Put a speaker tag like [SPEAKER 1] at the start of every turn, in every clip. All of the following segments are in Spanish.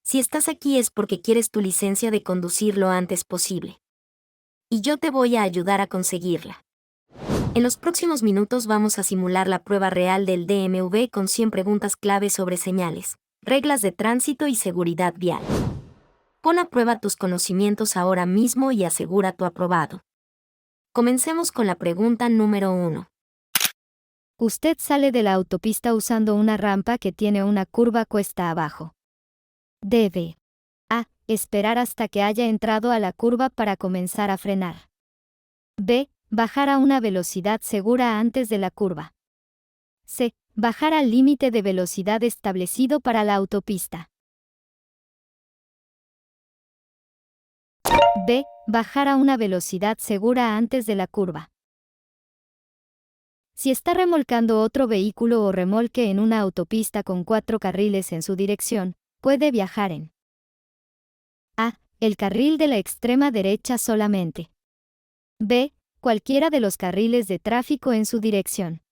[SPEAKER 1] Si estás aquí es porque quieres tu licencia de conducir lo antes posible. Y yo te voy a ayudar a conseguirla. En los próximos minutos vamos a simular la prueba real del DMV con 100 preguntas clave sobre señales, reglas de tránsito y seguridad vial. Pon a prueba tus conocimientos ahora mismo y asegura tu aprobado. Comencemos con la pregunta número 1.
[SPEAKER 2] Usted sale de la autopista usando una rampa que tiene una curva cuesta abajo. Debe A. Esperar hasta que haya entrado a la curva para comenzar a frenar. B. Bajar a una velocidad segura antes de la curva. C. Bajar al límite de velocidad establecido para la autopista. B. Bajar a una velocidad segura antes de la curva. Si está remolcando otro vehículo o remolque en una autopista con 4 carriles en su dirección, puede viajar en A. El carril de la extrema derecha solamente. B. Cualquiera de los carriles de tráfico en su dirección.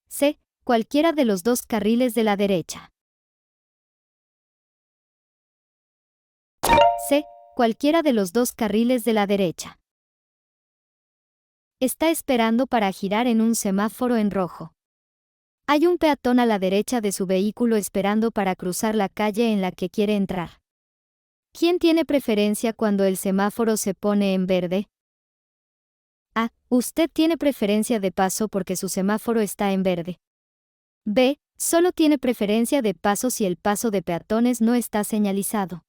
[SPEAKER 2] C. Cualquiera de los 2 carriles de la derecha. C. Cualquiera de los 2 carriles de la derecha. Está esperando para girar en un semáforo en rojo. Hay un peatón a la derecha de su vehículo esperando para cruzar la calle en la que quiere entrar. ¿Quién tiene preferencia cuando el semáforo se pone en verde? A. Usted tiene preferencia de paso porque su semáforo está en verde. B. Solo tiene preferencia de paso si el paso de peatones no está señalizado.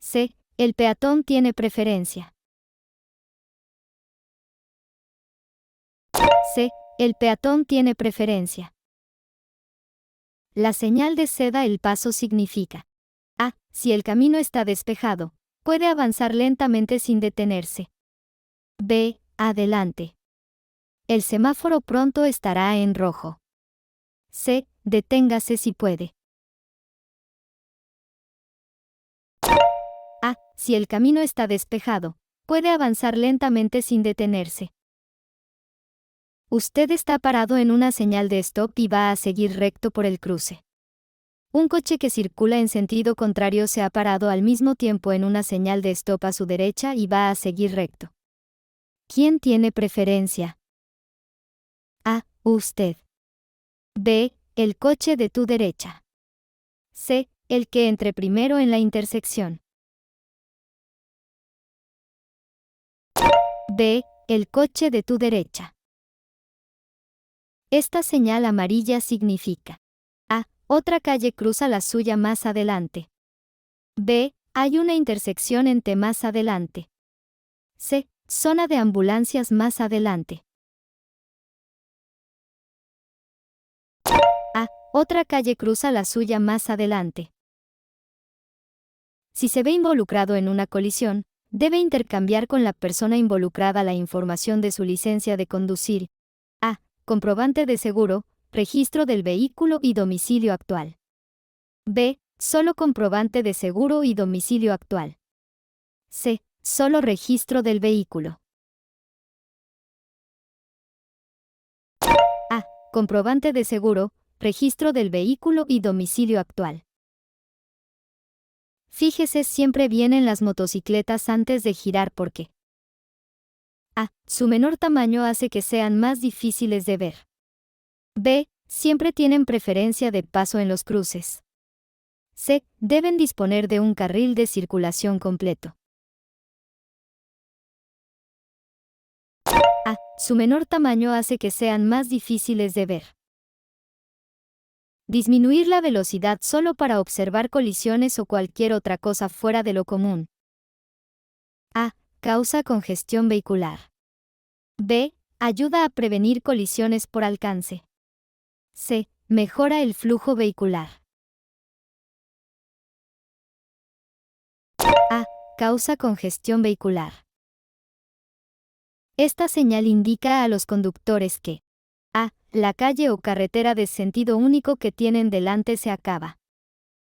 [SPEAKER 2] C. El peatón tiene preferencia. C. El peatón tiene preferencia. La señal de ceda el paso significa A. Si el camino está despejado, puede avanzar lentamente sin detenerse. B. Adelante. El semáforo pronto estará en rojo. C. Deténgase si puede. A. Si el camino está despejado, puede avanzar lentamente sin detenerse. Usted está parado en una señal de stop y va a seguir recto por el cruce. Un coche que circula en sentido contrario se ha parado al mismo tiempo en una señal de stop a su derecha y va a seguir recto. ¿Quién tiene preferencia? A. Usted. B. El coche de tu derecha. C. El que entre primero en la intersección. B. El coche de tu derecha. Esta señal amarilla significa A. Otra calle cruza la suya más adelante. B. Hay una intersección en T más adelante. C. Zona de ambulancias más adelante. A. Otra calle cruza la suya más adelante. Si se ve involucrado en una colisión, debe intercambiar con la persona involucrada la información de su licencia de conducir. A. Comprobante de seguro, registro del vehículo y domicilio actual. B. Solo comprobante de seguro y domicilio actual. C. Solo registro del vehículo. A. Comprobante de seguro, registro del vehículo y domicilio actual. Fíjese siempre bien en las motocicletas antes de girar porque A. Su menor tamaño hace que sean más difíciles de ver. B. Siempre tienen preferencia de paso en los cruces. C. Deben disponer de un carril de circulación completo. A. Su menor tamaño hace que sean más difíciles de ver. Disminuir la velocidad solo para observar colisiones o cualquier otra cosa fuera de lo común. A. Causa congestión vehicular. B. Ayuda a prevenir colisiones por alcance. C. Mejora el flujo vehicular. A. Causa congestión vehicular. Esta señal indica a los conductores que A. La calle o carretera de sentido único que tienen delante se acaba.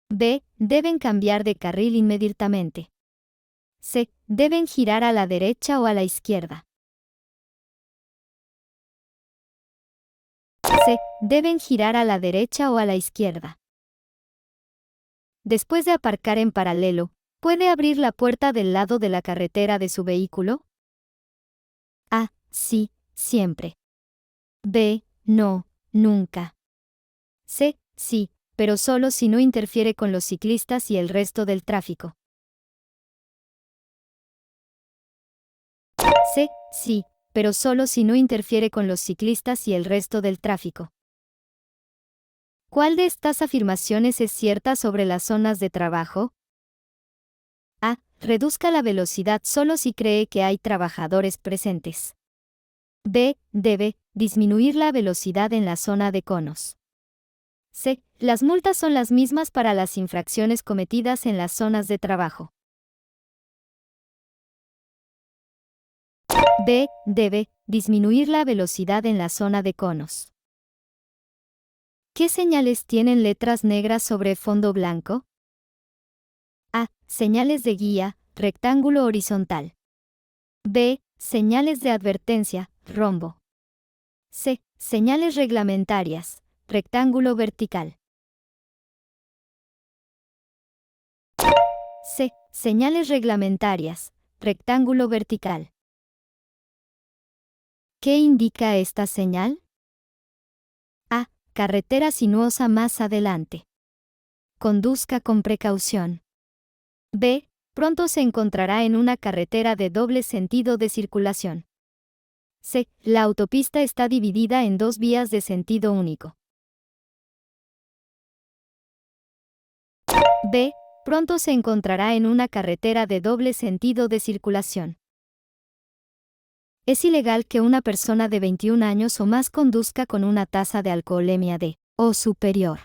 [SPEAKER 2] B. Deben cambiar de carril inmediatamente. C. Deben girar a la derecha o a la izquierda. C. Deben girar a la derecha o a la izquierda. Después de aparcar en paralelo, ¿puede abrir la puerta del lado de la carretera de su vehículo? A. Sí, siempre. B. No, nunca. C. Sí, pero solo si no interfiere con los ciclistas y el resto del tráfico. C. Sí, pero solo si no interfiere con los ciclistas y el resto del tráfico. ¿Cuál de estas afirmaciones es cierta sobre las zonas de trabajo? A. Reduzca la velocidad solo si cree que hay trabajadores presentes. B. Debe disminuir la velocidad en la zona de conos. C. Las multas son las mismas para las infracciones cometidas en las zonas de trabajo. B. Debe disminuir la velocidad en la zona de conos. ¿Qué señales tienen letras negras sobre fondo blanco? A. Señales de guía, rectángulo horizontal. B. Señales de advertencia, rombo. C. Señales reglamentarias, rectángulo vertical. C. Señales reglamentarias, rectángulo vertical. ¿Qué indica esta señal? A. Carretera sinuosa más adelante. Conduzca con precaución. B. Pronto se encontrará en una carretera de doble sentido de circulación. C. La autopista está dividida en dos vías de sentido único. B. Pronto se encontrará en una carretera de doble sentido de circulación. Es ilegal que una persona de 21 años o más conduzca con una tasa de alcoholemia de o superior.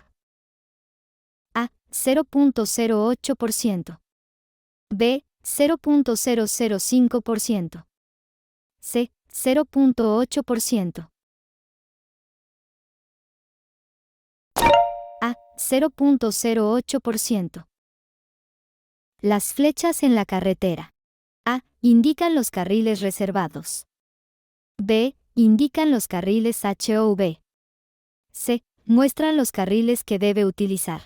[SPEAKER 2] A. 0.08%. B. 0.005%. C. 0.8%. A. 0.08%. Las flechas en la carretera. A. Indican los carriles reservados. B. Indican los carriles HOV. C. Muestran los carriles que debe utilizar.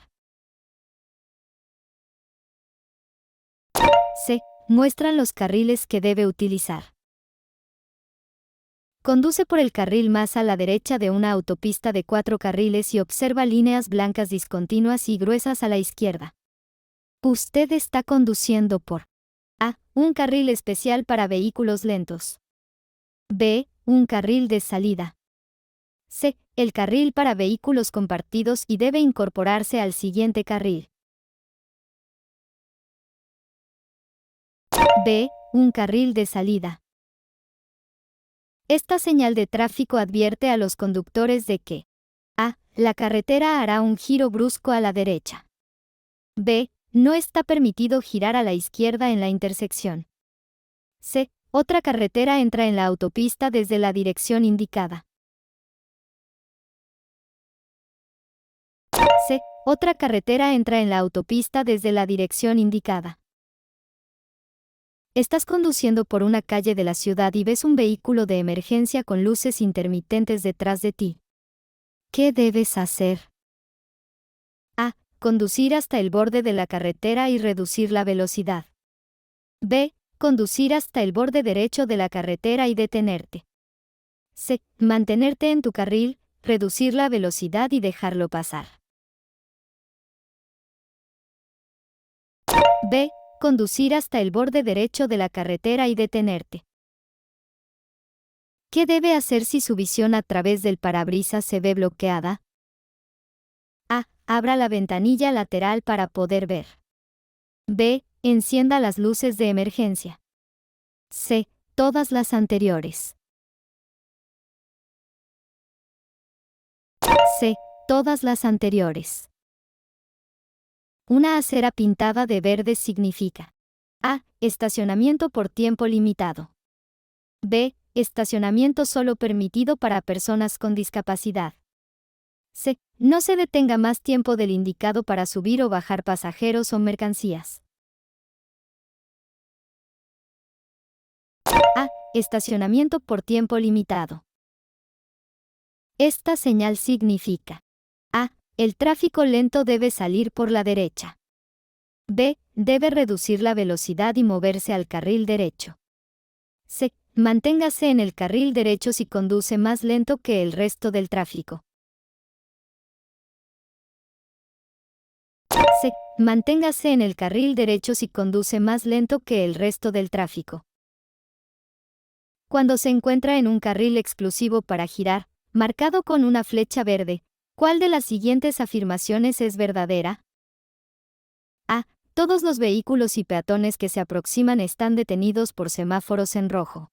[SPEAKER 2] C. Muestran los carriles que debe utilizar. Conduce por el carril más a la derecha de una autopista de 4 carriles y observa líneas blancas discontinuas y gruesas a la izquierda. Usted está conduciendo por A. Un carril especial para vehículos lentos. B. Un carril de salida. C. El carril para vehículos compartidos y debe incorporarse al siguiente carril. B. Un carril de salida. Esta señal de tráfico advierte a los conductores de que A. La carretera hará un giro brusco a la derecha. B. No está permitido girar a la izquierda en la intersección. C. Otra carretera entra en la autopista desde la dirección indicada. C. Otra carretera entra en la autopista desde la dirección indicada. Estás conduciendo por una calle de la ciudad y ves un vehículo de emergencia con luces intermitentes detrás de ti. ¿Qué debes hacer? A. Conducir hasta el borde de la carretera y reducir la velocidad. B. Conducir hasta el borde derecho de la carretera y detenerte. C. Mantenerte en tu carril, reducir la velocidad y dejarlo pasar. B. Conducir hasta el borde derecho de la carretera y detenerte. ¿Qué debe hacer si su visión a través del parabrisas se ve bloqueada? A. Abra la ventanilla lateral para poder ver. B. Encienda las luces de emergencia. C. Todas las anteriores. C. Todas las anteriores. Una acera pintada de verde significa A. Estacionamiento por tiempo limitado. B. Estacionamiento solo permitido para personas con discapacidad. C. No se detenga más tiempo del indicado para subir o bajar pasajeros o mercancías. A. Estacionamiento por tiempo limitado. Esta señal significa A. El tráfico lento debe salir por la derecha. B. Debe reducir la velocidad y moverse al carril derecho. C. Manténgase en el carril derecho si conduce más lento que el resto del tráfico. C. Manténgase en el carril derecho si conduce más lento que el resto del tráfico. Cuando se encuentra en un carril exclusivo para girar, marcado con una flecha verde, ¿cuál de las siguientes afirmaciones es verdadera? A. Todos los vehículos y peatones que se aproximan están detenidos por semáforos en rojo.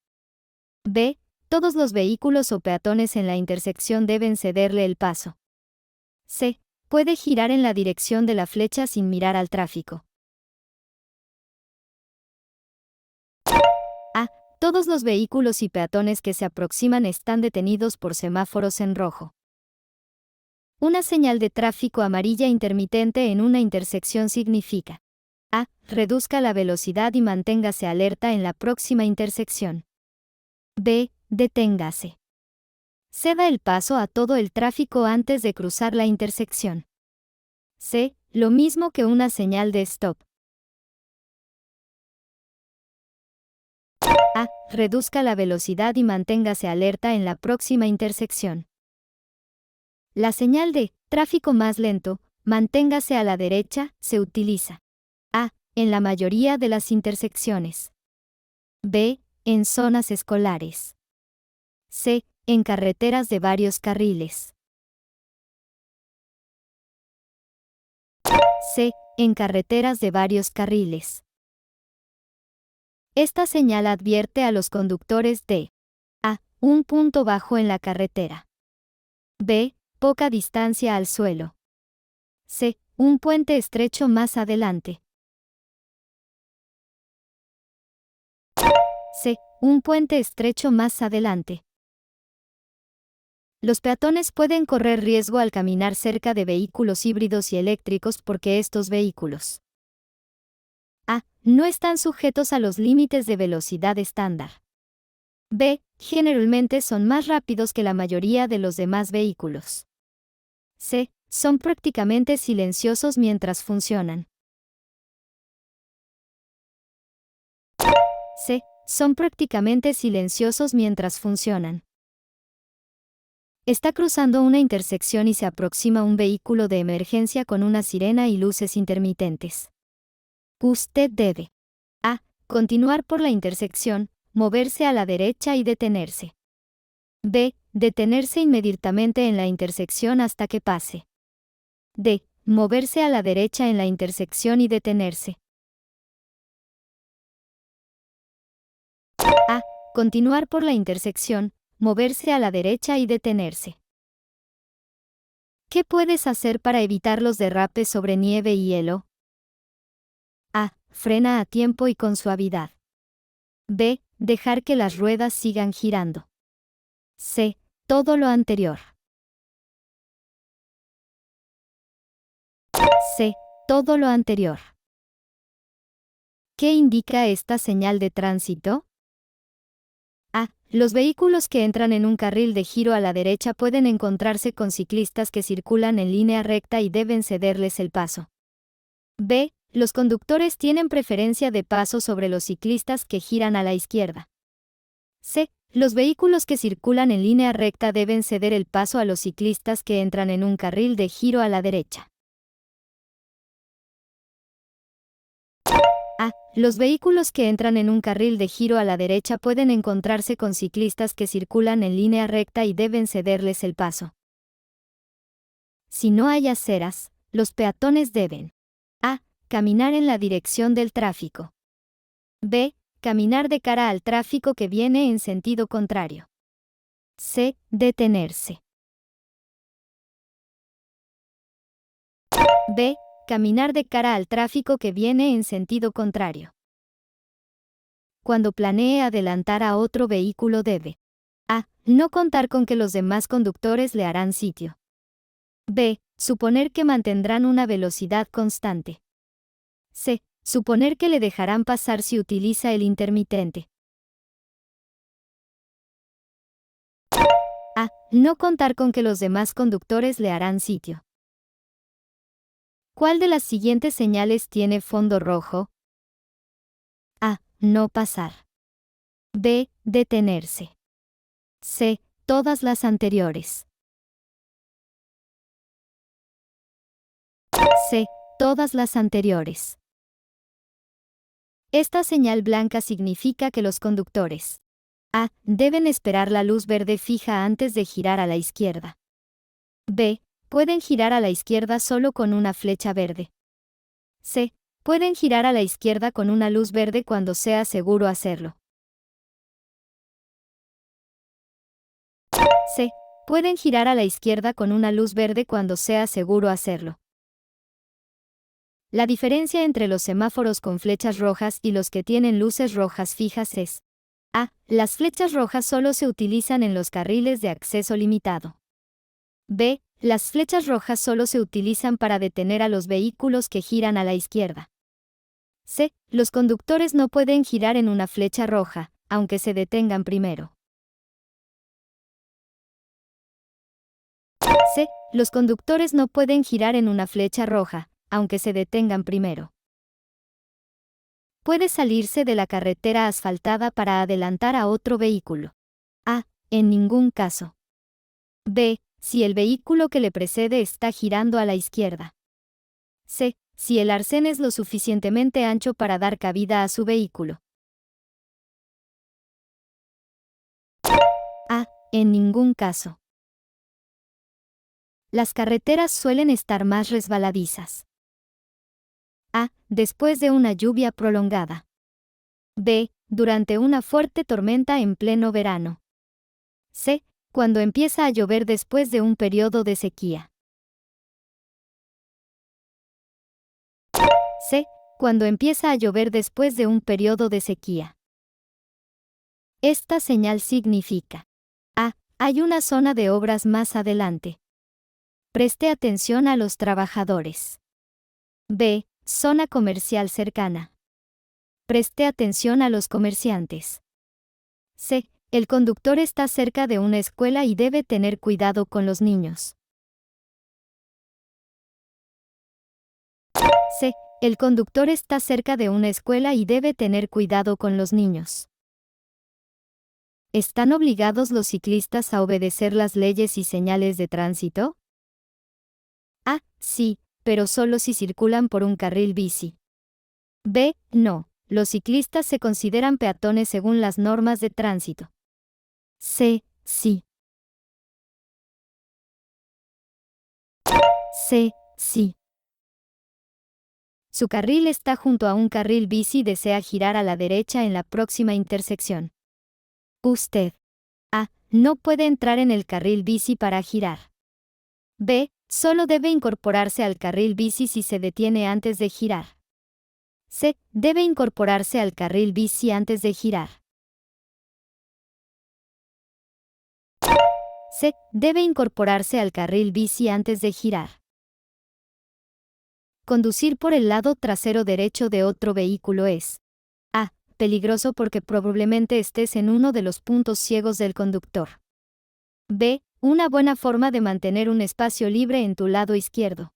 [SPEAKER 2] B. Todos los vehículos o peatones en la intersección deben cederle el paso. C. Puede girar en la dirección de la flecha sin mirar al tráfico. A. Todos los vehículos y peatones que se aproximan están detenidos por semáforos en rojo. Una señal de tráfico amarilla intermitente en una intersección significa: A. Reduzca la velocidad y manténgase alerta en la próxima intersección. B. Deténgase. Ceda el paso a todo el tráfico antes de cruzar la intersección. C. Lo mismo que una señal de stop. A. Reduzca la velocidad y manténgase alerta en la próxima intersección. La señal de tráfico más lento, manténgase a la derecha, se utiliza: A. En la mayoría de las intersecciones. B. En zonas escolares. C. En carreteras de varios carriles. C. En carreteras de varios carriles. Esta señal advierte a los conductores de: A. Un punto bajo en la carretera. B. Poca distancia al suelo. C. Un puente estrecho más adelante. C. Un puente estrecho más adelante. Los peatones pueden correr riesgo al caminar cerca de vehículos híbridos y eléctricos porque estos vehículos: A. No están sujetos a los límites de velocidad estándar. B. Generalmente son más rápidos que la mayoría de los demás vehículos. C. Son prácticamente silenciosos mientras funcionan. C. Son prácticamente silenciosos mientras funcionan. Está cruzando una intersección y se aproxima un vehículo de emergencia con una sirena y luces intermitentes. Usted debe: A. Continuar por la intersección, moverse a la derecha y detenerse. B. Detenerse inmediatamente en la intersección hasta que pase. D. Moverse a la derecha en la intersección y detenerse. A. Continuar por la intersección, moverse a la derecha y detenerse. ¿Qué puedes hacer para evitar los derrapes sobre nieve y hielo? A. Frena a tiempo y con suavidad. B. Dejar que las ruedas sigan girando. C. Todo lo anterior. C. Todo lo anterior. ¿Qué indica esta señal de tránsito? A. Los vehículos que entran en un carril de giro a la derecha pueden encontrarse con ciclistas que circulan en línea recta y deben cederles el paso. B. Los conductores tienen preferencia de paso sobre los ciclistas que giran a la izquierda. C. Los vehículos que circulan en línea recta deben ceder el paso a los ciclistas que entran en un carril de giro a la derecha. A. Los vehículos que entran en un carril de giro a la derecha pueden encontrarse con ciclistas que circulan en línea recta y deben cederles el paso. Si no hay aceras, los peatones deben: A. Caminar en la dirección del tráfico. B. Caminar de cara al tráfico que viene en sentido contrario. C. Detenerse. B. Caminar de cara al tráfico que viene en sentido contrario. Cuando planee adelantar a otro vehículo debe: A. No contar con que los demás conductores le harán sitio. B. Suponer que mantendrán una velocidad constante. C. Suponer que le dejarán pasar si utiliza el intermitente. A. No contar con que los demás conductores le harán sitio. ¿Cuál de las siguientes señales tiene fondo rojo? A. No pasar. B. Detenerse. C. Todas las anteriores. C. Todas las anteriores. Esta señal blanca significa que los conductores A. Deben esperar la luz verde fija antes de girar a la izquierda. B. Pueden girar a la izquierda solo con una flecha verde. C. Pueden girar a la izquierda con una luz verde cuando sea seguro hacerlo. C. Pueden girar a la izquierda con una luz verde cuando sea seguro hacerlo. La diferencia entre los semáforos con flechas rojas y los que tienen luces rojas fijas es: A. Las flechas rojas solo se utilizan en los carriles de acceso limitado. B. Las flechas rojas solo se utilizan para detener a los vehículos que giran a la izquierda. C. Los conductores no pueden girar en una flecha roja, aunque se detengan primero. C. Los conductores no pueden girar en una flecha roja, aunque se detengan primero. Puede salirse de la carretera asfaltada para adelantar a otro vehículo. A. En ningún caso. B. Si el vehículo que le precede está girando a la izquierda. C. Si el arcén es lo suficientemente ancho para dar cabida a su vehículo. A. En ningún caso. Las carreteras suelen estar más resbaladizas. A. Después de una lluvia prolongada. B. Durante una fuerte tormenta en pleno verano. C. Cuando empieza a llover después de un periodo de sequía. C. Cuando empieza a llover después de un periodo de sequía. Esta señal significa: A. Hay una zona de obras más adelante. Preste atención a los trabajadores. B. Zona comercial cercana. Preste atención a los comerciantes. C. El conductor está cerca de una escuela y debe tener cuidado con los niños. C. El conductor está cerca de una escuela y debe tener cuidado con los niños. ¿Están obligados los ciclistas a obedecer las leyes y señales de tránsito? A. Sí, pero solo si circulan por un carril bici. B. No, los ciclistas se consideran peatones según las normas de tránsito. C. Sí. C. Sí. Su carril está junto a un carril bici y desea girar a la derecha en la próxima intersección. Usted: A. No puede entrar en el carril bici para girar. B. Solo debe incorporarse al carril bici si se detiene antes de girar. C. Debe incorporarse al carril bici antes de girar. C. Debe incorporarse al carril bici antes de girar. Conducir por el lado trasero derecho de otro vehículo es: A. Peligroso porque probablemente estés en uno de los puntos ciegos del conductor. B. Una buena forma de mantener un espacio libre en tu lado izquierdo.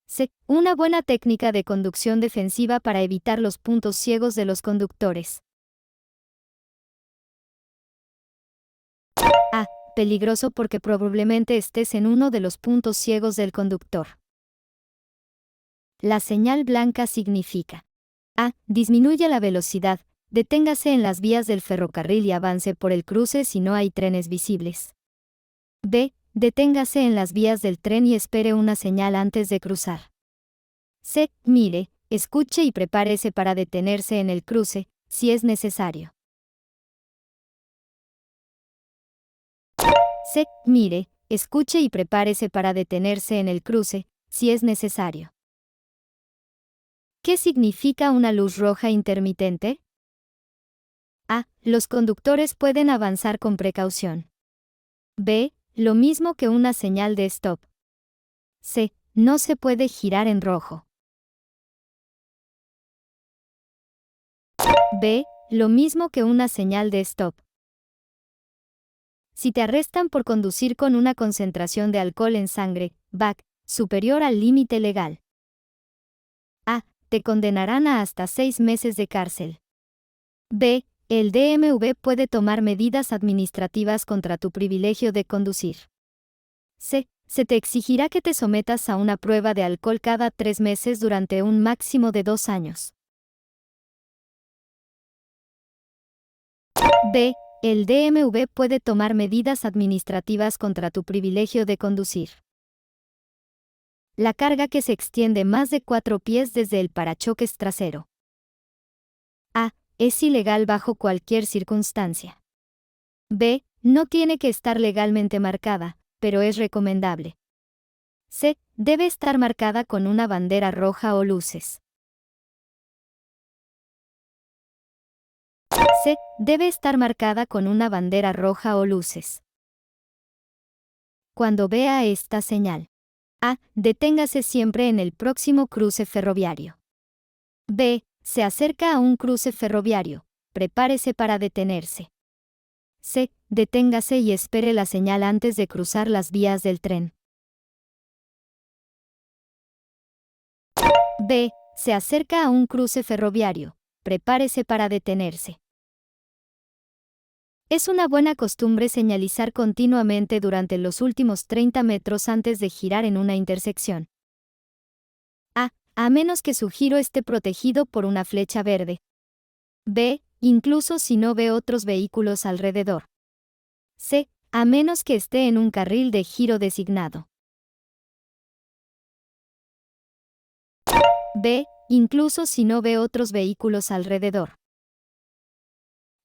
[SPEAKER 2] C. Una buena técnica de conducción defensiva para evitar los puntos ciegos de los conductores. A. Peligroso porque probablemente estés en uno de los puntos ciegos del conductor. La señal blanca significa: A. Disminuya la velocidad, deténgase en las vías del ferrocarril y avance por el cruce si no hay trenes visibles. B. Deténgase en las vías del tren y espere una señal antes de cruzar. C. Mire, escuche y prepárese para detenerse en el cruce, si es necesario. C. Mire, escuche y prepárese para detenerse en el cruce, si es necesario. ¿Qué significa una luz roja intermitente? A. Los conductores pueden avanzar con precaución. B. Lo mismo que una señal de stop. C. No se puede girar en rojo. B. Lo mismo que una señal de stop. Si te arrestan por conducir con una concentración de alcohol en sangre, BAC, superior al límite legal, te condenarán a hasta 6 meses de cárcel. B. El DMV puede tomar medidas administrativas contra tu privilegio de conducir. C. Se te exigirá que te sometas a una prueba de alcohol cada 3 meses durante un máximo de 2 años. B. El DMV puede tomar medidas administrativas contra tu privilegio de conducir. La carga que se extiende más de 4 pies desde el parachoques trasero. A. Es ilegal bajo cualquier circunstancia. B. No tiene que estar legalmente marcada, pero es recomendable. C. Debe estar marcada con una bandera roja o luces. C. Debe estar marcada con una bandera roja o luces. Cuando vea esta señal. A. Deténgase siempre en el próximo cruce ferroviario. B. Se acerca a un cruce ferroviario. Prepárese para detenerse. C. Deténgase y espere la señal antes de cruzar las vías del tren. B. Se acerca a un cruce ferroviario. Prepárese para detenerse. Es una buena costumbre señalizar continuamente durante los últimos 30 metros antes de girar en una intersección. A menos que su giro esté protegido por una flecha verde. B. Incluso si no ve otros vehículos alrededor. C. A menos que esté en un carril de giro designado. B. Incluso si no ve otros vehículos alrededor.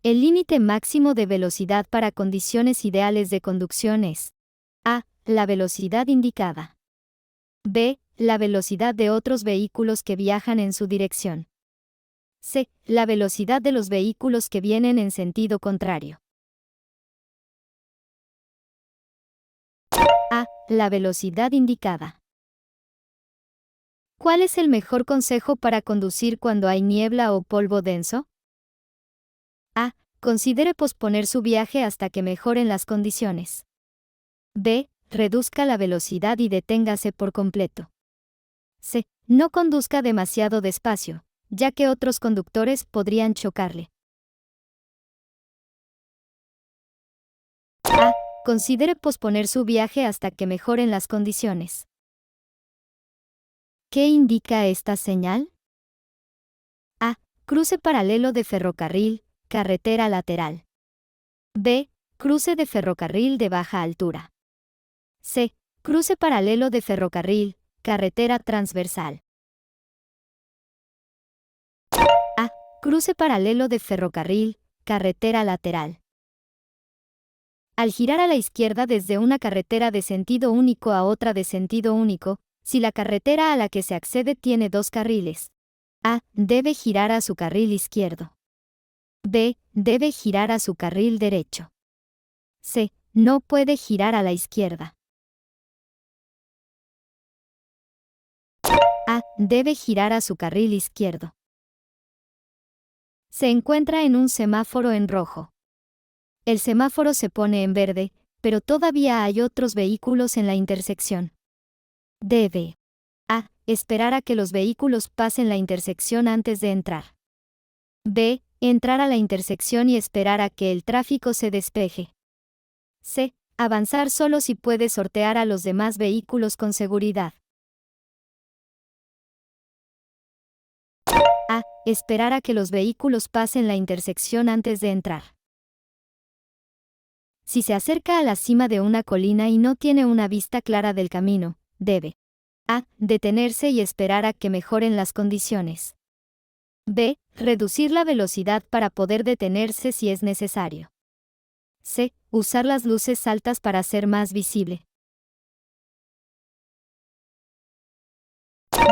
[SPEAKER 2] El límite máximo de velocidad para condiciones ideales de conducción es A. La velocidad indicada. B. La velocidad de otros vehículos que viajan en su dirección. C. La velocidad de los vehículos que vienen en sentido contrario. A. La velocidad indicada. ¿Cuál es el mejor consejo para conducir cuando hay niebla o polvo denso? A. Considere posponer su viaje hasta que mejoren las condiciones. B. Reduzca la velocidad y deténgase por completo. C. No conduzca demasiado despacio, ya que otros conductores podrían chocarle. A. Considere posponer su viaje hasta que mejoren las condiciones. ¿Qué indica esta señal? A. Cruce paralelo de ferrocarril, carretera lateral. B. Cruce de ferrocarril de baja altura. C. Cruce paralelo de ferrocarril, carretera transversal. A. Cruce paralelo de ferrocarril, carretera lateral. Al girar a la izquierda desde una carretera de sentido único a otra de sentido único, si la carretera a la que se accede tiene 2 carriles, A. Debe girar a su carril izquierdo. B. Debe girar a su carril derecho. C. No puede girar a la izquierda. A. Debe girar a su carril izquierdo. Se encuentra en un semáforo en rojo. El semáforo se pone en verde, pero todavía hay otros vehículos en la intersección. Debe A. Esperar a que los vehículos pasen la intersección antes de entrar. B. Entrar a la intersección y esperar a que el tráfico se despeje. C. Avanzar solo si puede sortear a los demás vehículos con seguridad. A. Esperar a que los vehículos pasen la intersección antes de entrar. Si se acerca a la cima de una colina y no tiene una vista clara del camino, debe A. Detenerse y esperar a que mejoren las condiciones. B. Reducir la velocidad para poder detenerse si es necesario. C. Usar las luces altas para ser más visible.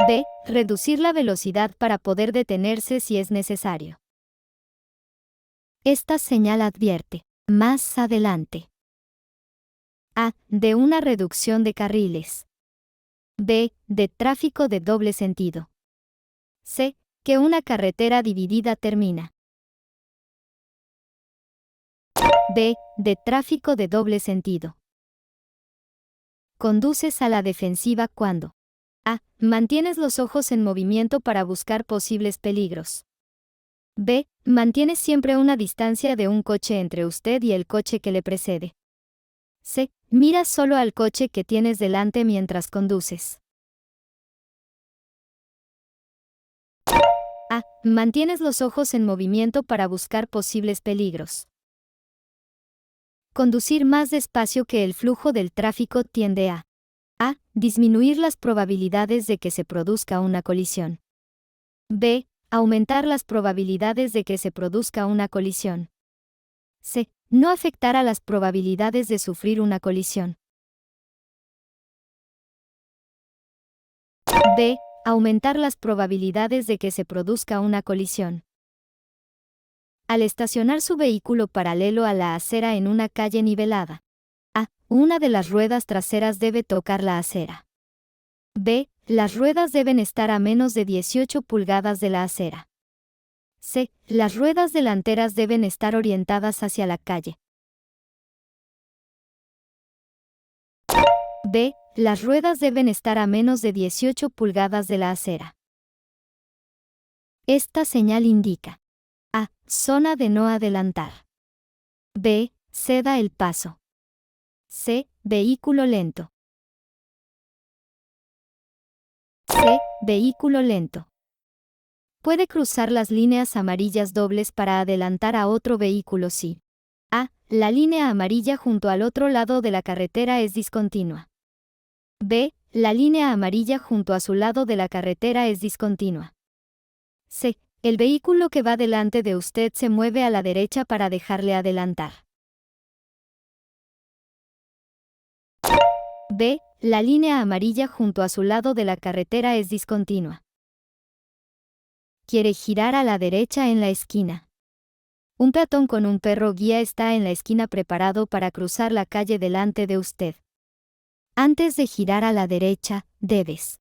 [SPEAKER 2] B. Reducir la velocidad para poder detenerse si es necesario. Esta señal advierte, más adelante. A. De una reducción de carriles. B. De tráfico de doble sentido. C. Que una carretera dividida termina. B. De tráfico de doble sentido. Conduces a la defensiva cuando A. Mantienes los ojos en movimiento para buscar posibles peligros. B. Mantienes siempre una distancia de un coche entre usted y el coche que le precede. C. Miras solo al coche que tienes delante mientras conduces. A. Mantienes los ojos en movimiento para buscar posibles peligros. Conducir más despacio que el flujo del tráfico tiende a disminuir las probabilidades de que se produzca una colisión. B. Aumentar las probabilidades de que se produzca una colisión. C. No afectar a las probabilidades de sufrir una colisión. B. Aumentar las probabilidades de que se produzca una colisión. Al estacionar su vehículo paralelo a la acera en una calle nivelada. A. Una de las ruedas traseras debe tocar la acera. B. Las ruedas deben estar a menos de 18 pulgadas de la acera. C. Las ruedas delanteras deben estar orientadas hacia la calle. B. Las ruedas deben estar a menos de 18 pulgadas de la acera. Esta señal indica: A. Zona de no adelantar. B. Ceda el paso. C. Vehículo lento. C. Vehículo lento. Puede cruzar las líneas amarillas dobles para adelantar a otro vehículo si: A. La línea amarilla junto al otro lado de la carretera es discontinua. B. La línea amarilla junto a su lado de la carretera es discontinua. C. El vehículo que va delante de usted se mueve a la derecha para dejarle adelantar. B. La línea amarilla junto a su lado de la carretera es discontinua. Quiere girar a la derecha en la esquina. Un peatón con un perro guía está en la esquina preparado para cruzar la calle delante de usted. Antes de girar a la derecha, debes: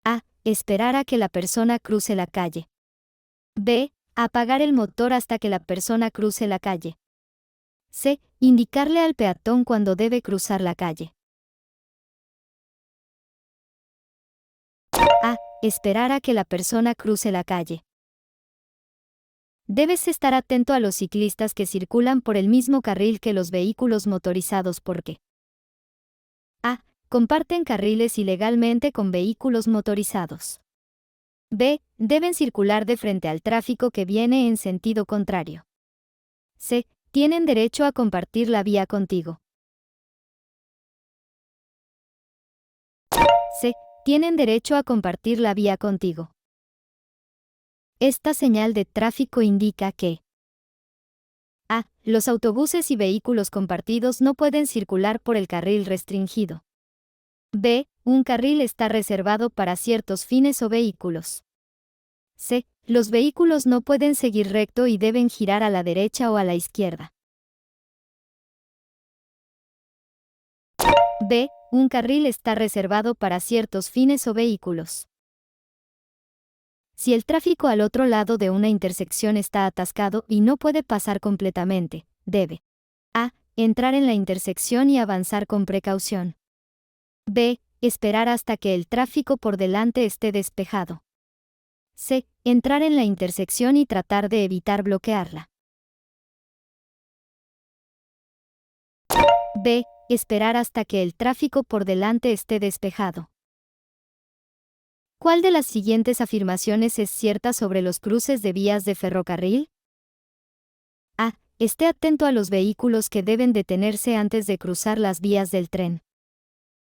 [SPEAKER 2] A. Esperar a que la persona cruce la calle. B. Apagar el motor hasta que la persona cruce la calle. C. Indicarle al peatón cuando debe cruzar la calle. A. Esperar a que la persona cruce la calle. Debes estar atento a los ciclistas que circulan por el mismo carril que los vehículos motorizados porque: A. Comparten carriles ilegalmente con vehículos motorizados. B. Deben circular de frente al tráfico que viene en sentido contrario. C. Tienen derecho a compartir la vía contigo. C. Tienen derecho a compartir la vía contigo. Esta señal de tráfico indica que: A. Los autobuses y vehículos compartidos no pueden circular por el carril restringido. B. Un carril está reservado para ciertos fines o vehículos. C. Los vehículos no pueden seguir recto y deben girar a la derecha o a la izquierda. B. Un carril está reservado para ciertos fines o vehículos. Si el tráfico al otro lado de una intersección está atascado y no puede pasar completamente, debe: A. Entrar en la intersección y avanzar con precaución. B. Esperar hasta que el tráfico por delante esté despejado. C. Entrar en la intersección y tratar de evitar bloquearla. B. Esperar hasta que el tráfico por delante esté despejado. ¿Cuál de las siguientes afirmaciones es cierta sobre los cruces de vías de ferrocarril? A. Esté atento a los vehículos que deben detenerse antes de cruzar las vías del tren.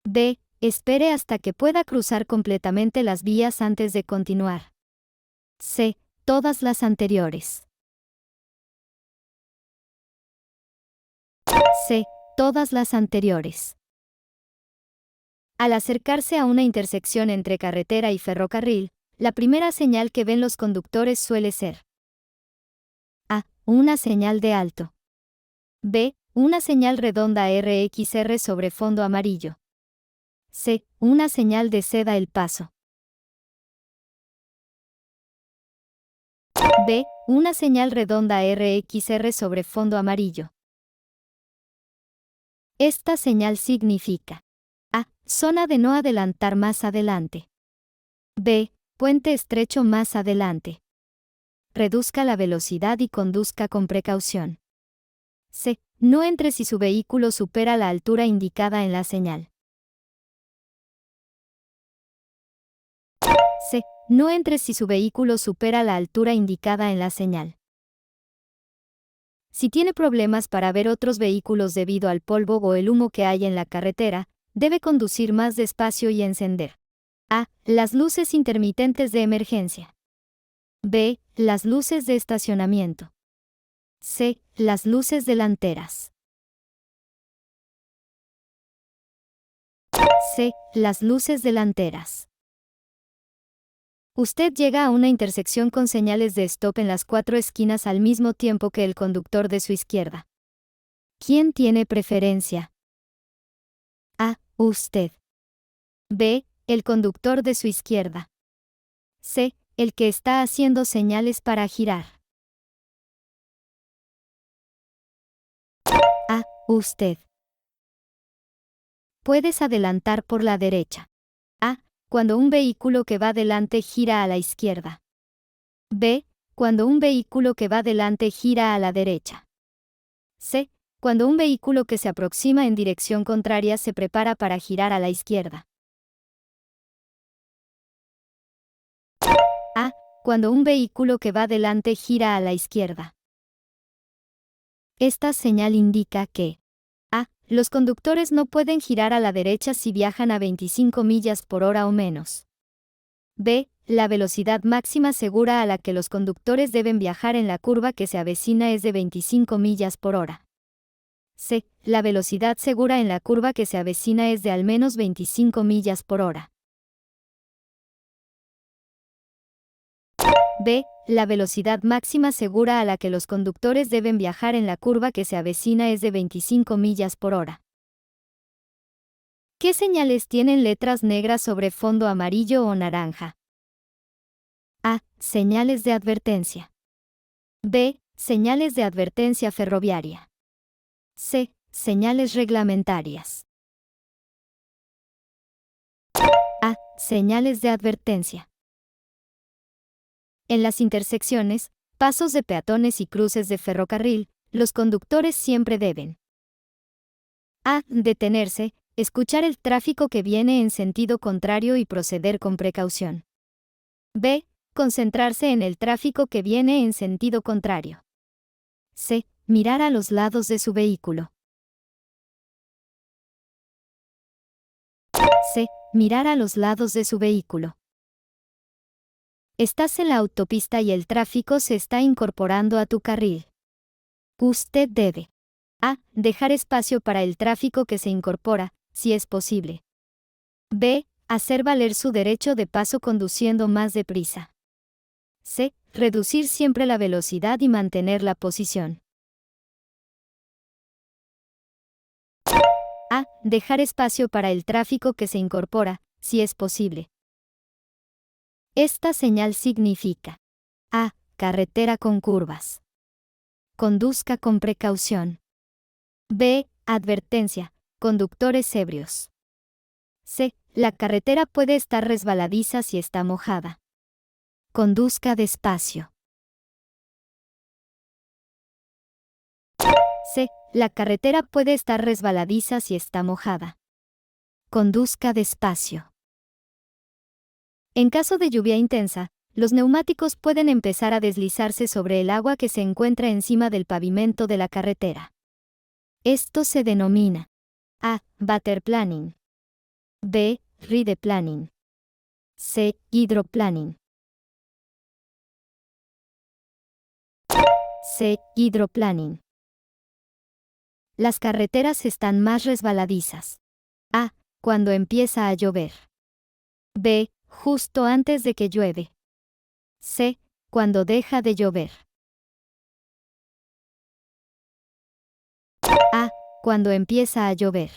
[SPEAKER 2] B. Espere hasta que pueda cruzar completamente las vías antes de continuar. C. Todas las anteriores. C. Todas las anteriores. Al acercarse a una intersección entre carretera y ferrocarril, la primera señal que ven los conductores suele ser: A. Una señal de alto. B. Una señal redonda RXR sobre fondo amarillo. C. Una señal de ceda el paso. B. Una señal redonda RXR sobre fondo amarillo. Esta señal significa: A. Zona de no adelantar más adelante. B. Puente estrecho más adelante. Reduzca la velocidad y conduzca con precaución. C. No entre si su vehículo supera la altura indicada en la señal. C. No entre si su vehículo supera la altura indicada en la señal. Si tiene problemas para ver otros vehículos debido al polvo o el humo que hay en la carretera, debe conducir más despacio y encender: A. Las luces intermitentes de emergencia. B. Las luces de estacionamiento. C. Las luces delanteras. C. Las luces delanteras. Usted llega a una intersección con señales de stop en las 4 esquinas al mismo tiempo que el conductor de su izquierda. ¿Quién tiene preferencia? A. Usted. B. El conductor de su izquierda. C. El que está haciendo señales para girar. A. Usted. Puedes adelantar por la derecha. A. Cuando un vehículo que va delante gira a la izquierda. B. Cuando un vehículo que va delante gira a la derecha. C. Cuando un vehículo que se aproxima en dirección contraria se prepara para girar a la izquierda. A. Cuando un vehículo que va delante gira a la izquierda. Esta señal indica que: A. Los conductores no pueden girar a la derecha si viajan a 25 millas por hora o menos. B. La velocidad máxima segura a la que los conductores deben viajar en la curva que se avecina es de 25 millas por hora. C. La velocidad segura en la curva que se avecina es de al menos 25 millas por hora. B. La velocidad máxima segura a la que los conductores deben viajar en la curva que se avecina es de 25 millas por hora. ¿Qué señales tienen letras negras sobre fondo amarillo o naranja? A. Señales de advertencia. B. Señales de advertencia ferroviaria. C. Señales reglamentarias. A. Señales de advertencia. En las intersecciones, pasos de peatones y cruces de ferrocarril, los conductores siempre deben: A. Detenerse, escuchar el tráfico que viene en sentido contrario y proceder con precaución. B. Concentrarse en el tráfico que viene en sentido contrario. C. Mirar a los lados de su vehículo. C. Mirar a los lados de su vehículo. Estás en la autopista y el tráfico se está incorporando a tu carril. Usted debe: A. Dejar espacio para el tráfico que se incorpora, si es posible. B. Hacer valer su derecho de paso conduciendo más deprisa. C. Reducir siempre la velocidad y mantener la posición. A. Dejar espacio para el tráfico que se incorpora, si es posible. Esta señal significa: A. Carretera con curvas. Conduzca con precaución. B. Advertencia: conductores ebrios. C. La carretera puede estar resbaladiza si está mojada. Conduzca despacio. C. La carretera puede estar resbaladiza si está mojada. Conduzca despacio. En caso de lluvia intensa, los neumáticos pueden empezar a deslizarse sobre el agua que se encuentra encima del pavimento de la carretera. Esto se denomina: A. Waterplaning. B. Rideplaning. C. Hydroplaning. C. Hydroplaning. Las carreteras están más resbaladizas. A. Cuando empieza a llover. B. Justo antes de que llueve. C. Cuando deja de llover. A. Cuando empieza a llover.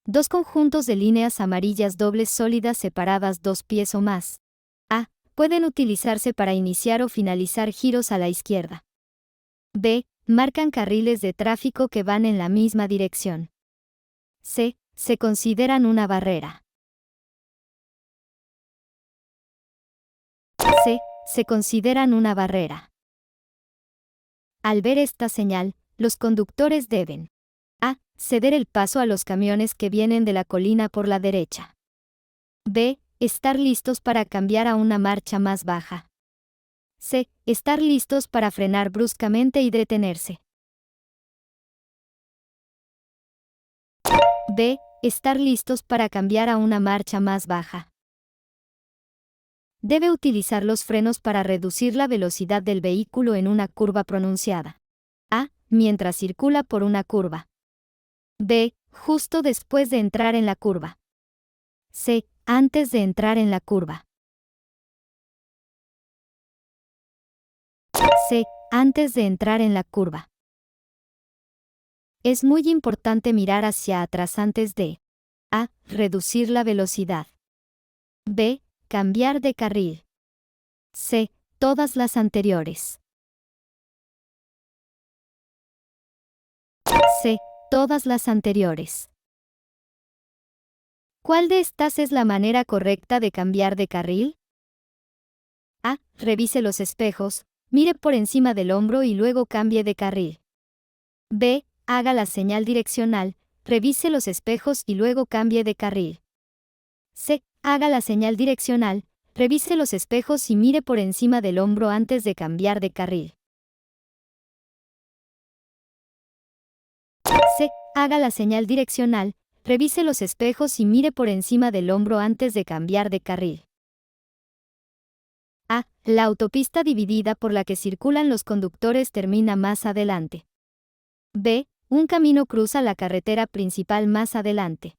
[SPEAKER 2] Dos conjuntos de líneas amarillas dobles sólidas separadas 2 pies o más. A. Pueden utilizarse para iniciar o finalizar giros a la izquierda. B. Marcan carriles de tráfico que van en la misma dirección. C. Se consideran una barrera. se consideran una barrera. Al ver esta señal, los conductores deben a. Ceder el paso a los camiones que vienen de la colina por la derecha. b. Estar listos para cambiar a una marcha más baja. c. Estar listos para frenar bruscamente y detenerse. b. Estar listos para cambiar a una marcha más baja. Debe utilizar los frenos para reducir la velocidad del vehículo en una curva pronunciada. A. Mientras circula por una curva. B. Justo después de entrar en la curva. C. Antes de entrar en la curva. C. Antes de entrar en la curva. Es muy importante mirar hacia atrás antes de A. Reducir la velocidad. B. Cambiar de carril. C. Todas las anteriores. C. Todas las anteriores. ¿Cuál de estas es la manera correcta de cambiar de carril? A. Revise los espejos, mire por encima del hombro y luego cambie de carril. B. Haga la señal direccional, revise los espejos y luego cambie de carril. C. Haga la señal direccional, revise los espejos y mire por encima del hombro antes de cambiar de carril. C. Haga la señal direccional, revise los espejos y mire por encima del hombro antes de cambiar de carril. A. La autopista dividida por la que circulan los conductores termina más adelante. B. Un camino cruza la carretera principal más adelante.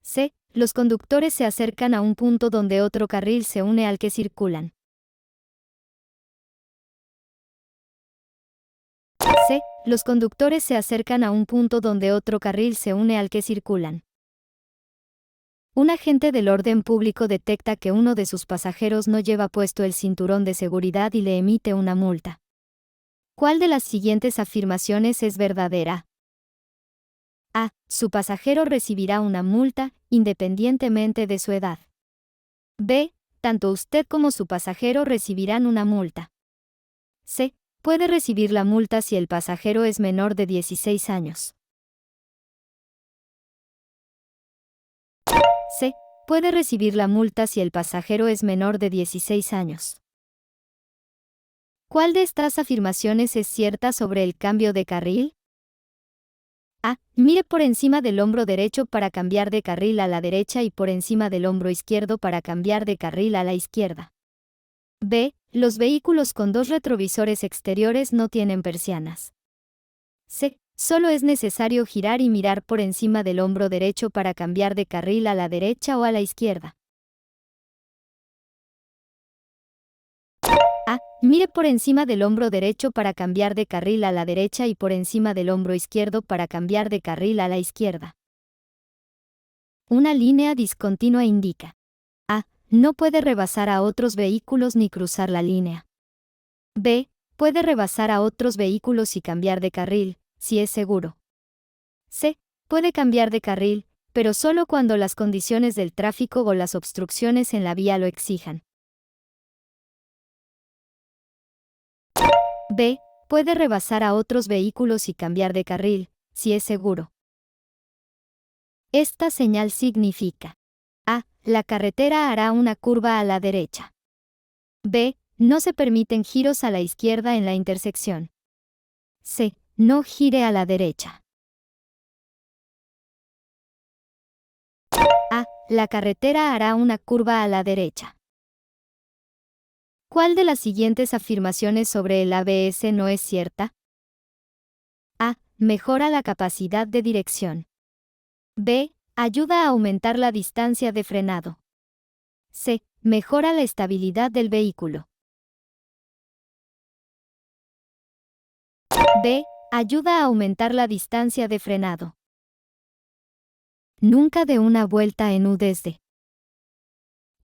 [SPEAKER 2] C. Los conductores se acercan a un punto donde otro carril se une al que circulan. C. Los conductores se acercan a un punto donde otro carril se une al que circulan. Un agente del orden público detecta que uno de sus pasajeros no lleva puesto el cinturón de seguridad y le emite una multa. ¿Cuál de las siguientes afirmaciones es verdadera? A. Su pasajero recibirá una multa, independientemente de su edad. B. Tanto usted como su pasajero recibirán una multa. C. Puede recibir la multa si el pasajero es menor de 16 años. C. Puede recibir la multa si el pasajero es menor de 16 años. ¿Cuál de estas afirmaciones es cierta sobre el cambio de carril? A. Mire por encima del hombro derecho para cambiar de carril a la derecha y por encima del hombro izquierdo para cambiar de carril a la izquierda. B. Los vehículos con dos retrovisores exteriores no tienen persianas. C. Solo es necesario girar y mirar por encima del hombro derecho para cambiar de carril a la derecha o a la izquierda. A. Mire por encima del hombro derecho para cambiar de carril a la derecha y por encima del hombro izquierdo para cambiar de carril a la izquierda. Una línea discontinua indica: A. No puede rebasar a otros vehículos ni cruzar la línea. B. Puede rebasar a otros vehículos y cambiar de carril, si es seguro. C. Puede cambiar de carril, pero solo cuando las condiciones del tráfico o las obstrucciones en la vía lo exijan. B. Puede rebasar a otros vehículos y cambiar de carril, si es seguro. Esta señal significa: A. La carretera hará una curva a la derecha. B. No se permiten giros a la izquierda en la intersección. C. No gire a la derecha. A. La carretera hará una curva a la derecha. ¿Cuál de las siguientes afirmaciones sobre el ABS no es cierta? A. Mejora la capacidad de dirección. B. Ayuda a aumentar la distancia de frenado. C. Mejora la estabilidad del vehículo. B. Ayuda a aumentar la distancia de frenado. Nunca dé una vuelta en U desde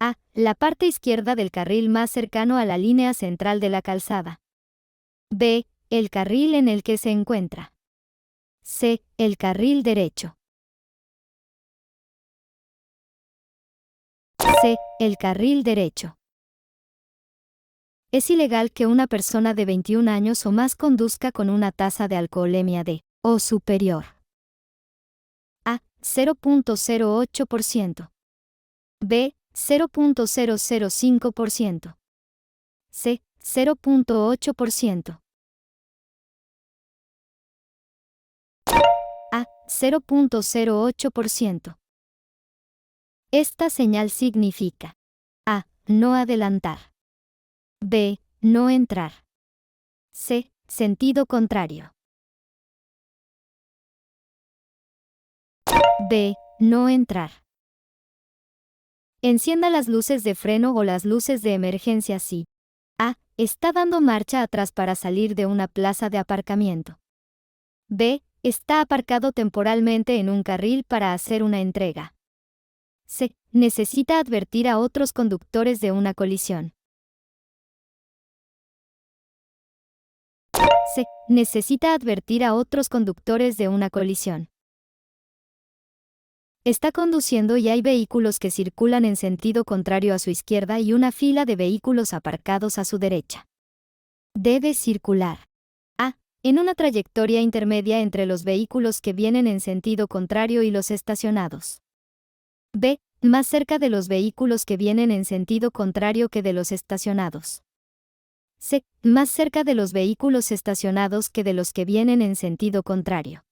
[SPEAKER 2] A. La parte izquierda del carril más cercano a la línea central de la calzada. B. El carril en el que se encuentra. C. El carril derecho. C. El carril derecho. Es ilegal que una persona de 21 años o más conduzca con una tasa de alcoholemia de o superior a 0.08%, b 0.005%, c 0.8%, a 0.08%. Esta señal significa a. No adelantar, b. No entrar, c. Sentido contrario, b. No entrar. Encienda las luces de freno o las luces de emergencia si a. Está dando marcha atrás para salir de una plaza de aparcamiento, b. Está aparcado temporalmente en un carril para hacer una entrega, c. Necesita advertir a otros conductores de una colisión, c. Necesita advertir a otros conductores de una colisión. Está conduciendo y hay vehículos que circulan en sentido contrario a su izquierda y una fila de vehículos aparcados a su derecha. Debe circular a. En una trayectoria intermedia entre los vehículos que vienen en sentido contrario y los estacionados, b. Más cerca de los vehículos que vienen en sentido contrario que de los estacionados, c. Más cerca de los vehículos estacionados que de los que vienen en sentido contrario.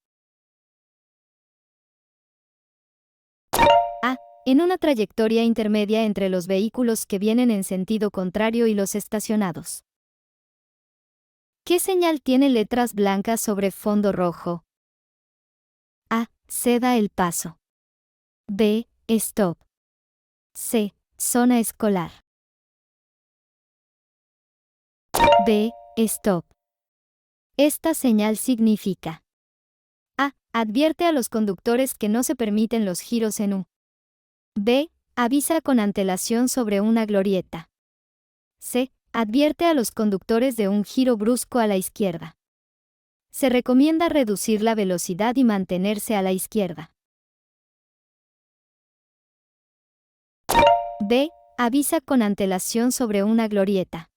[SPEAKER 2] A. En una trayectoria intermedia entre los vehículos que vienen en sentido contrario y los estacionados. ¿Qué señal tiene letras blancas sobre fondo rojo? A. Ceda el paso. B. Stop. C. Zona escolar. B. Stop. Esta señal significa a. Advierte a los conductores que no se permiten los giros en U. B. Avisa con antelación sobre una glorieta. C. Advierte a los conductores de un giro brusco a la izquierda. Se recomienda reducir la velocidad y mantenerse a la izquierda. B. Avisa con antelación sobre una glorieta.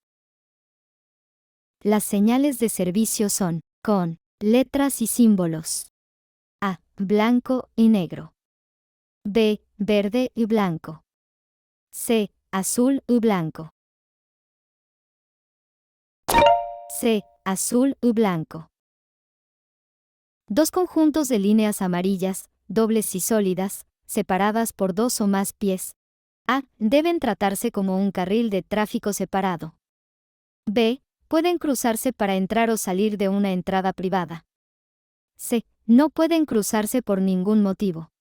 [SPEAKER 2] Las señales de servicio son con letras y símbolos. A. Blanco y negro. B. Verde y blanco. C. Azul y blanco. C. Azul y blanco. Dos conjuntos de líneas amarillas, dobles y sólidas, separadas por dos o más pies. A. Deben tratarse como un carril de tráfico separado. B. Pueden cruzarse para entrar o salir de una entrada privada. C. No pueden cruzarse por ningún motivo.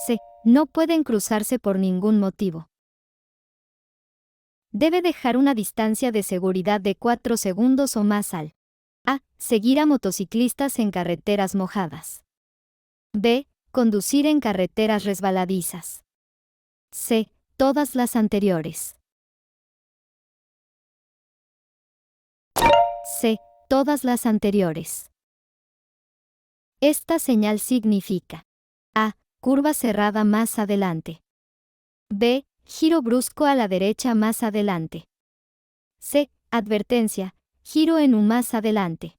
[SPEAKER 2] C. No pueden cruzarse por ningún motivo. Debe dejar una distancia de seguridad de 4 segundos o más al a. Seguir a motociclistas en carreteras mojadas. B. Conducir en carreteras resbaladizas. C. Todas las anteriores. C. Todas las anteriores. Esta señal significa a. Curva cerrada más adelante. B. Giro brusco a la derecha más adelante. C. Advertencia. Giro en U más adelante.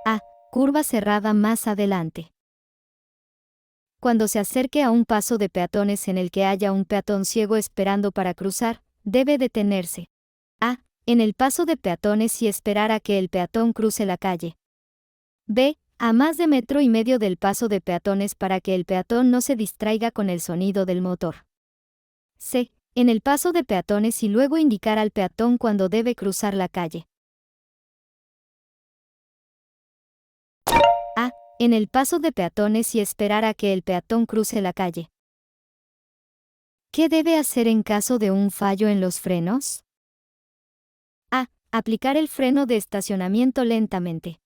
[SPEAKER 2] A. Curva cerrada más adelante. Cuando se acerque a un paso de peatones en el que haya un peatón ciego esperando para cruzar, debe detenerse. A. En el paso de peatones y esperar a que el peatón cruce la calle. B. A más de 1,5 metros del paso de peatones para que el peatón no se distraiga con el sonido del motor. C. En el paso de peatones y luego indicar al peatón cuando debe cruzar la calle. A. En el paso de peatones y esperar a que el peatón cruce la calle. ¿Qué debe hacer en caso de un fallo en los frenos? A. Aplicar el freno de estacionamiento lentamente.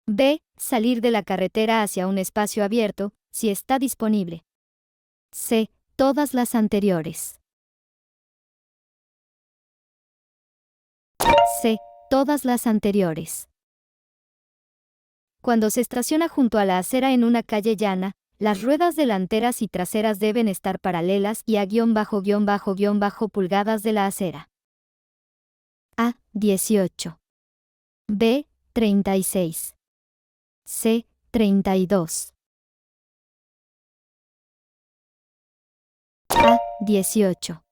[SPEAKER 2] B. Salir de la carretera hacia un espacio abierto, si está disponible. C. Todas las anteriores. C. Todas las anteriores. Cuando se estaciona junto a la acera en una calle llana, Las ruedas delanteras y traseras deben estar paralelas y a ___pulgadas de la acera. A. 18. B. 36. C. 32. A. 18.